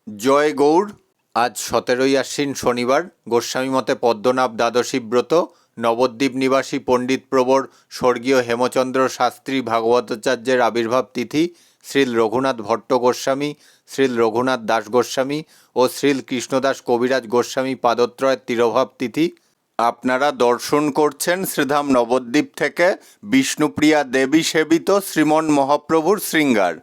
জয় গৌড়। আজ 17ই আশ্বিন শনিবার। গোস্বামী মতে পদ্মনাভ দ্বাদশী ব্রত। নবদ্বীপ নিবাসী পণ্ডিত প্রবর স্বর্গীয় হেমচন্দ্র শাস্ত্রী ভাগবতাচার্যের আবির্ভাব তিথি। শ্রীল রঘুনাথ ভট্ট গোস্বামী, শ্রীল রঘুনাথ দাস গোস্বামী ও শ্রীল কৃষ্ণদাস কবিরাজ গোস্বামী পাদত্রয়ের তিরোভাব তিথি। আপনারা দর্শন করছেন শ্রীধাম নবদ্বীপ থেকে বিষ্ণুপ্রিয়া দেবী সেবিত শ্রীমন মহাপ্রভুর শৃঙ্গার।